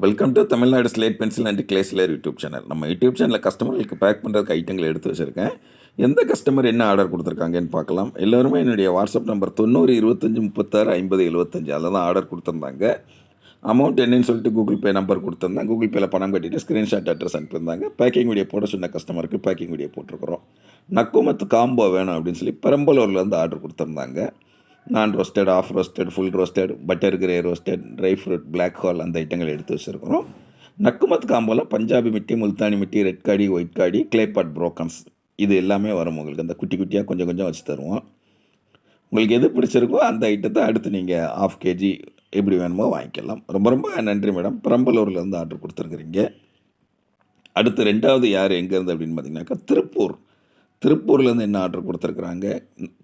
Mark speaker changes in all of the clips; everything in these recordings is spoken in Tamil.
Speaker 1: Welcome to Tamil Nadu slate pencil and clay slayer YouTube channel. நம்ம யூடியூப் சேனலில் கஸ்டமர்களுக்கு பேக் பண்ணுறதுக்கு ஐட்டங்களை எடுத்து வச்சுருக்கேன். எந்த கஸ்டமர் என்ன ஆர்டர் கொடுத்துருக்காங்கன்னு பார்க்கலாம். எல்லோருமே என்னுடைய வாட்ஸ்அப் நம்பர் 90 25 36 50 75 அதில் தான் ஆர்டர் கொடுத்துருந்தாங்க. அமௌண்ட் என்னன்னு சொல்லிட்டு கூகுள் பே நம்பர் கொடுத்துருந்தேன். கூகுள் பேயில் பணம் கட்டிட்டு ஸ்க்ரீன்ஷாட் அட்ரஸ் அனுப்பியிருந்தாங்க. பேக்கிங் வீடியோ போட சொன்ன கஸ்டமருக்கு பேக்கிங் வீடியோ போட்டிருக்கிறோம். நக்குமத்து காம்போ வேணும் அப்படின்னு சொல்லி பெரம்பலூர்லேருந்து ஆர்டர் கொடுத்துருந்தாங்க. நான் roasted, half roasted, full roasted, butter grey roasted, dry fruit, black ஹால் அந்த ஐட்டங்கள் எடுத்து வச்சுருக்கிறோம். நக்குமத் காம்போவில் பஞ்சாபி மிட்டி, முல்தானி மிட்டி, ரெட் காடி, ஒயிட் காடி, கிளேபாட் ப்ரோக்கன்ஸ் இது எல்லாமே வரும். உங்களுக்கு அந்த குட்டி குட்டியாக கொஞ்சம் கொஞ்சம் வச்சு தருவோம். உங்களுக்கு எது பிடிச்சிருக்கோ அந்த ஐட்டத்தை அடுத்து நீங்கள் ½ kg எப்படி வேணுமோ வாங்கிக்கலாம். ரொம்ப ரொம்ப நன்றி மேடம். பெரம்பலூர்லேருந்து ஆர்டர் கொடுத்துருக்குறீங்க. அடுத்து ரெண்டாவது யார் எங்கேருந்து அப்படின்னு பார்த்தீங்கன்னாக்கா திருப்பூர்லேருந்து என்ன ஆர்டர் கொடுத்துருக்குறாங்க.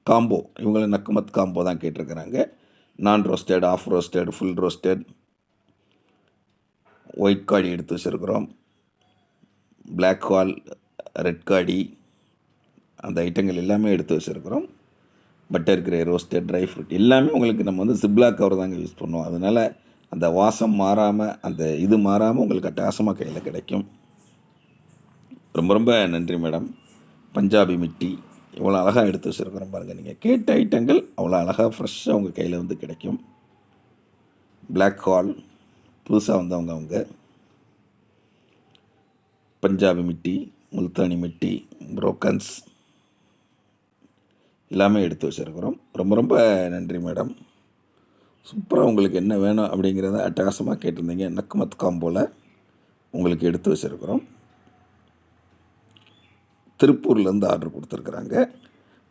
Speaker 1: காம்போ இவங்கள நக்குமத் காம்போ தான் கேட்டிருக்கிறாங்க. நான் roasted, half roasted, full roasted, white காடி எடுத்து வச்சுருக்குறோம். பிளாக் ஹால், ரெட் காடி அந்த ஐட்டங்கள் எல்லாமே எடுத்து வச்சுருக்குறோம். Butter grey roasted, dry fruit எல்லாமே உங்களுக்கு நம்ம வந்து ஜிப்லாக் கவர் தாங்க யூஸ் பண்ணுவோம். அதனால் அந்த வாசம் மாறாமல் அந்த இது மாறாமல் உங்களுக்கு அட்டகாசமாக கையில் கிடைக்கும். ரொம்ப ரொம்ப நன்றி மேடம். பஞ்சாபி மிட்டி இவ்வளோ அழகாக எடுத்து வச்சுருக்கிறோம் பாருங்கள். நீங்கள் கேட்ட ஐட்டங்கள் அவ்வளோ அழகாக ஃப்ரெஷ்ஷாக உங்கள் கையில் வந்து கிடைக்கும். பிளாக் ஹால் புதுசாக வந்தவங்க பஞ்சாபி மிட்டி, முல்தானி மிட்டி, புரோக்கன்ஸ் எல்லாமே எடுத்து வச்சுருக்கிறோம். ரொம்ப ரொம்ப நன்றி மேடம். சூப்பராக உங்களுக்கு என்ன வேணும் அப்படிங்கிறத அட்டகாசமாக கேட்டிருந்தீங்க. நக்குமத் காம்போவில் உங்களுக்கு எடுத்து வச்சுருக்கிறோம். திருப்பூர்லேருந்து ஆர்டர் கொடுத்துருக்குறாங்க.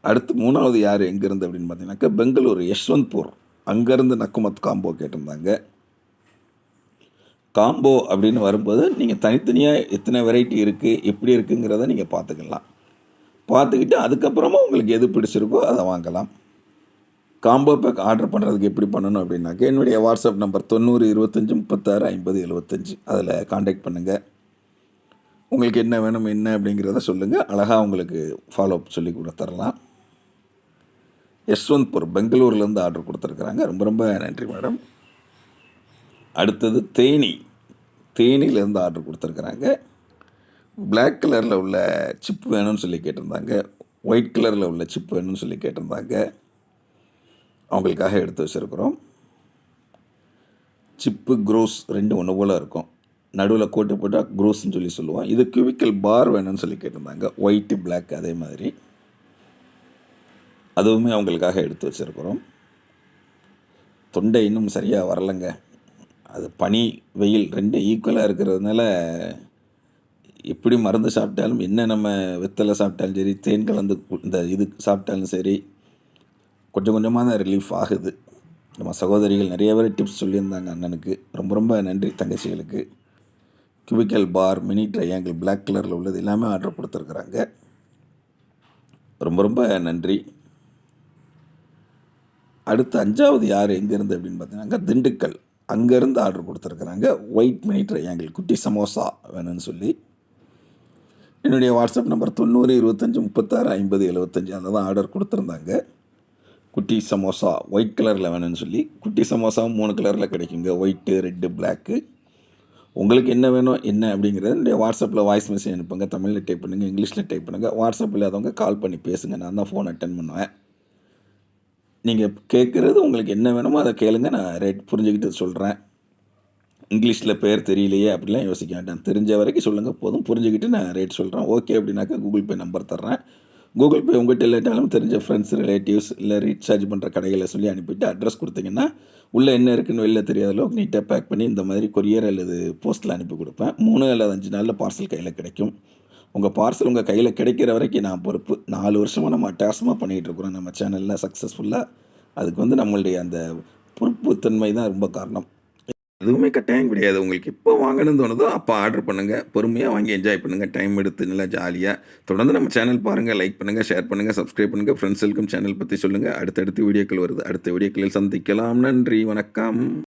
Speaker 1: அடுத்து மூணாவது யார் எங்கேருந்து அப்படின்னு பார்த்தீங்கன்னாக்கா பெங்களூர் யஷ்வந்த்பூர் அங்கேருந்து நக்குமத் காம்போ கேட்டிருந்தாங்க. காம்போ அப்படின்னு வரும்போது நீங்கள் தனித்தனியாக எத்தனை வெரைட்டி இருக்குது எப்படி இருக்குங்கிறத நீங்கள் பார்த்துக்கலாம். பார்த்துக்கிட்டு அதுக்கப்புறமா உங்களுக்கு எது பிடிச்சிருக்கோ அதை வாங்கலாம். காம்போ பேக் ஆர்டர் பண்ணுறதுக்கு எப்படி பண்ணணும் அப்படின்னாக்கா என்னுடைய வாட்ஸ்அப் நம்பர் 90 25 36 50 75 அதில் காண்டாக்ட் பண்ணுங்கள். உங்களுக்கு என்ன வேணும் என்ன அப்படிங்கிறத சொல்லுங்கள். அழகாக உங்களுக்கு ஃபாலோ அப் சொல்லி கொடுத்துடலாம். யஷ்வந்த்பூர் பெங்களூர்லேருந்து ஆர்டர் கொடுத்துருக்குறாங்க. ரொம்ப ரொம்ப நன்றி மேடம். அடுத்தது தேனியிலேருந்து ஆர்டர் கொடுத்துருக்குறாங்க. பிளாக் கலரில் உள்ள சிப் வேணும்னு சொல்லி கேட்டிருந்தாங்க. ஒயிட் கலரில் உள்ள சிப் வேணும்னு சொல்லி கேட்டிருந்தாங்க. அவங்களுக்காக எடுத்து வச்சுருக்குறோம். சிப்பு க்ரோஸ் ரெண்டு ஒன்று போல் இருக்கும். நடுவில் கோட்டு போட்டால் க்ரோஸ்ன்னு சொல்லி சொல்லுவோம். இது கியூபிக்கல் பார் வேணும்னு சொல்லி கேட்டிருந்தாங்க. ஒயிட்டு பிளாக் அதே மாதிரி அதுவுமே அவங்களுக்காக எடுத்து வச்சுருக்குறோம். தொண்டை இன்னும் சரியாக வரலைங்க. அது பனி வெயில் ரெண்டும் ஈக்குவலாக இருக்கிறதுனால எப்படி மருந்து சாப்பிட்டாலும் என்ன நம்ம வெத்தலை சாப்பிட்டாலும் சரி, தேன் கலந்து இந்த இது சாப்பிட்டாலும் சரி கொஞ்சம் கொஞ்சமாக தான் ரிலீஃப் ஆகுது. நம்ம சகோதரிகள் நிறைய பேர் டிப்ஸ் சொல்லியிருந்தாங்க அண்ணனுக்கு. ரொம்ப ரொம்ப நன்றி தங்கச்சிகளுக்கு. கியூபிக்கல் பார், மினி ட்ரையாங்கிள், பிளாக் கலரில் உள்ளது எல்லாமே ஆர்டர் கொடுத்துருக்குறாங்க. ரொம்ப ரொம்ப நன்றி. அடுத்து அஞ்சாவது யார் எங்கேருந்து அப்படின்னு பார்த்தீங்கன்னா திண்டுக்கல் அங்கேருந்து ஆர்டர் கொடுத்துருக்குறாங்க. ஒயிட் மினி ட்ரையாங்கிள் குட்டி சமோசா வேணும்னு சொல்லி என்னுடைய வாட்ஸ்அப் நம்பர் 90 25 36 50 75 அதில் தான் ஆர்டர் கொடுத்துருந்தாங்க. குட்டி சமோசா ஒயிட் கலரில் வேணும்னு சொல்லி. குட்டி சமோசாவும் 3 கலரில் கிடைக்குங்க. White, red, black. உங்களுக்கு என்ன வேணும் என்ன அப்படிங்கிறது என்னுடைய வாட்ஸ்அப்பில் வாய்ஸ் மெசேஜ் அனுப்புங்க. தமிழில் டைப் பண்ணுங்கள், இங்கிலீஷில் டைப் பண்ணுங்கள். வாட்ஸ்அப் இல்லாதவங்க கால் பண்ணி பேசுங்க. நான் தான் ஃபோன் அட்டன் பண்ணுவேன். நீங்கள் கேட்குறது உங்களுக்கு என்ன வேணுமோ அதை கேளுங்க. நான் ரேட் புரிஞ்சுக்கிட்டு சொல்கிறேன். இங்கிலீஷில் பேர் தெரியலையே அப்படிலாம் யோசிக்க வேண்டாம். தெரிஞ்ச வரைக்கும் சொல்லுங்கள் போதும். புரிஞ்சுக்கிட்டு நான் ரேட் சொல்கிறேன். ஓகே அப்படின்னாக்கா கூகுள் பே நம்பர் தர்றேன். கூகுள் பே உங்கள்கிட்ட இல்லாட்டாலும் தெரிஞ்ச ஃப்ரெண்ட்ஸ், ரிலேட்டிவ்ஸ் இல்லை ரீசார்ஜ் பண்ணுற கடைகளை சொல்லி அனுப்பிவிட்டு அட்ரஸ் கொடுத்தீங்கன்னா உள்ளே என்ன இருக்குன்னு வெளில தெரியாத அளவுக்கு நீட்டாக பேக் பண்ணி இந்த மாதிரி கொரியர் அல்லது போஸ்ட்டில் அனுப்பி கொடுப்பேன். 3 அல்லது 5 நாளில் பார்சல் கையில் கிடைக்கும். உங்கள் பார்சல் உங்கள் கையில் கிடைக்கிற வரைக்கும் நான் பொறுப்பு. 4 வருஷமாக நம்ம அட்டகாசமாக பண்ணிகிட்ருக்குறோம் நம்ம சேனலில் சக்ஸஸ்ஃபுல்லாக. அதுக்கு வந்து நம்மளுடைய அந்த பொறுப்புத்தன்மை தான் ரொம்ப காரணம். எதுவுமே கட்டாயம் கிடையாது. உங்களுக்கு எப்போ வாங்கணும்னு தோணுதோ அப்போ ஆர்டர் பண்ணுங்கள். பொறுமையாக வாங்கி என்ஜாய் பண்ணுங்கள். டைம் எடுத்து நல்லா ஜாலியாக தொடர்ந்து நம்ம சேனல் பாருங்கள். லைக் பண்ணுங்கள், ஷேர் பண்ணுங்கள், சப்ஸ்கிரைப் பண்ணுங்கள். ஃப்ரெண்ட்ஸுக்கும் சேனல் பற்றி சொல்லுங்கள். அடுத்தடுத்து வீடியோக்கள் வருது. அடுத்த வீடியோக்களில் சந்திக்கலாம். நன்றி, வணக்கம்.